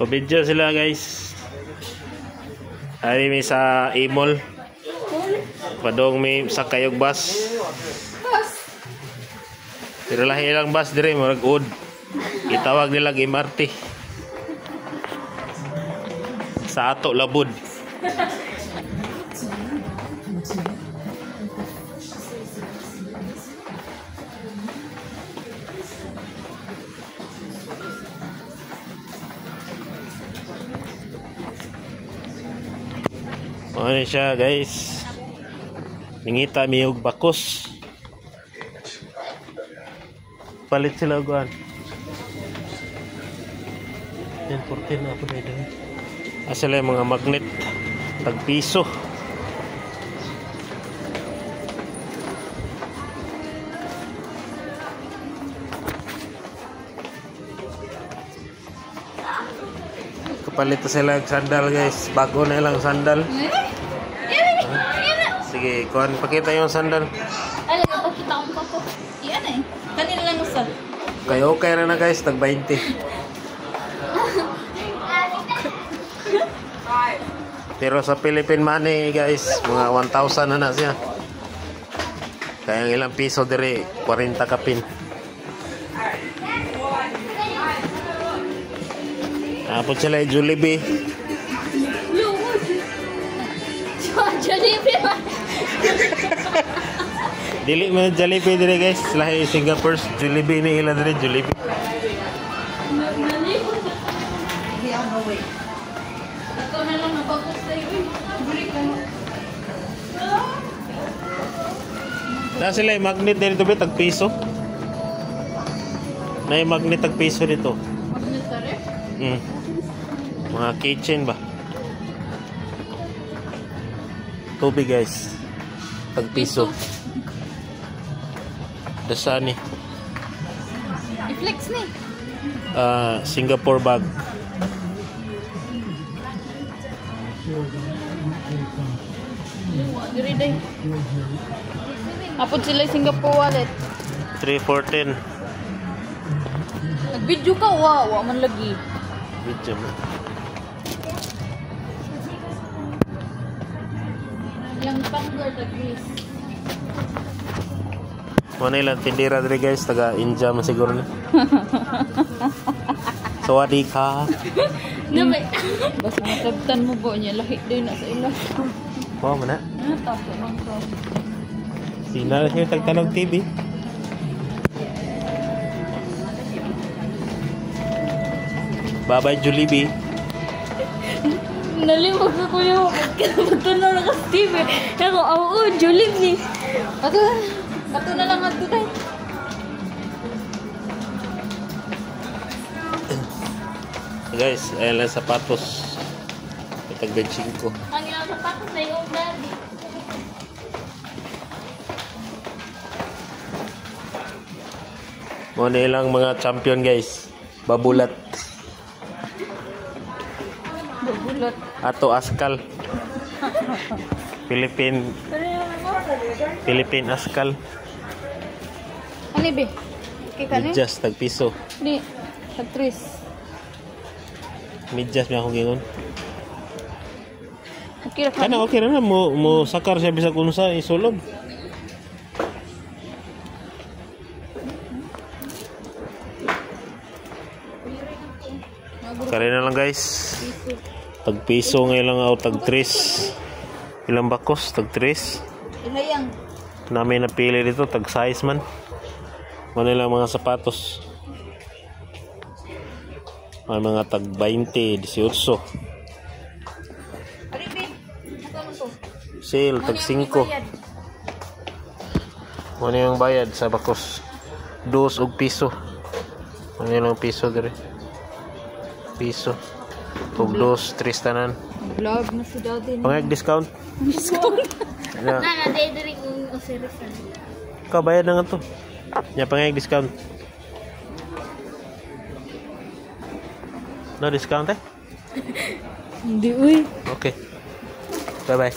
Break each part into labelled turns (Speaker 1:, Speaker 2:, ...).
Speaker 1: Pabidyo sila guys. Ari may sa Imol. Padong may sa kayog bus. Pero lahi ilang bus dire murag ud. Gitawag nila MRT. Sa ato labud. Ano siya guys, ningita miyog bakos, palit sila guan 10-14 na po na ito. Asala yung mga magnet tagpiso. Kapalit sila sandal guys, bago na ilang sandal. Sige, kuhan, pakita yung sandal.
Speaker 2: Ay, pakita ko pa po. Yan eh. Kanila lang usap.
Speaker 1: Kayo okay na guys, tag 20. Pero sa Philippine money guys, mga 1,000 na siya. Kaya ilang piso dire, 40 kapin. Tapos sila yung Jollibee.
Speaker 2: Jollibee ba?
Speaker 1: Dili man Jollibee dire guys, lahi Singapore Jollibee ni ila dire Jollibee.
Speaker 2: Ito na lang nabagus tayo. Bulik lang.
Speaker 1: Na sila yung magnet dito ba tag piso? Na yung magnet tag piso dito.
Speaker 2: Magnet ka rin?
Speaker 1: Mga kitchen ba? Tubig guys. Tag piso. Dasani.
Speaker 2: I-flex ni.
Speaker 1: Singapore bag.
Speaker 2: Diri day. Apod sila Singapore wallet.
Speaker 1: 314.
Speaker 2: Nag-video ka, wa man lagi.
Speaker 1: Video mo.
Speaker 2: Yang panggal the grease.
Speaker 1: Mana ilang tindira dire guys, taga India man siguro na. Sawadee ka.
Speaker 2: Nabe. Basta masabtan mo ba niya lahi din na sa ilas.
Speaker 1: Wow, mana?
Speaker 2: Tapos man to.
Speaker 1: Sinar siya tagtanog TV. Bye-bye Jollibee.
Speaker 2: Nalimog ako yung pagkakabato na lang sa TV. Ako, Jollibee. Bato na lang at tayo.
Speaker 1: Guys, ayan lang sapatos. Itagdag 5.
Speaker 2: Ang ilang sapatos na yung daddy.
Speaker 1: Muna ilang mga champion guys. Babulat.
Speaker 2: Babulat.
Speaker 1: Ato Askal. Philippine Askal.
Speaker 2: Ano ba? Kika ni?
Speaker 1: Midjas tag piso.
Speaker 2: Di. Actress.
Speaker 1: Midjas may akong gingon.
Speaker 2: Okay ra ka.
Speaker 1: Kana okay na mo sakar siya bisag unsa isulod. Kare na lang guys. Tag piso ngayon lang o tag 3. Ilang bakos? Tag 3.
Speaker 2: Ilayang.
Speaker 1: Namin napili dito tag size man. Muna lang mga sapatos. May mga tag 20, 18. Sale tag 5. Muna yung bayad sa bakos. 2 og piso. Muna lang piso dire. Piso. Tug 2, 3 tanan.
Speaker 2: Vlog na si daddy.
Speaker 1: Pangag discount.
Speaker 2: Discount.
Speaker 1: Na.
Speaker 2: Dede rin yung osirisan.
Speaker 1: Ka bayad na nga to. Nya pangag discount. No discount eh?
Speaker 2: Hindi uy.
Speaker 1: Okay. Bye bye.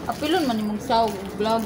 Speaker 2: Apilon man imong sawg vlog.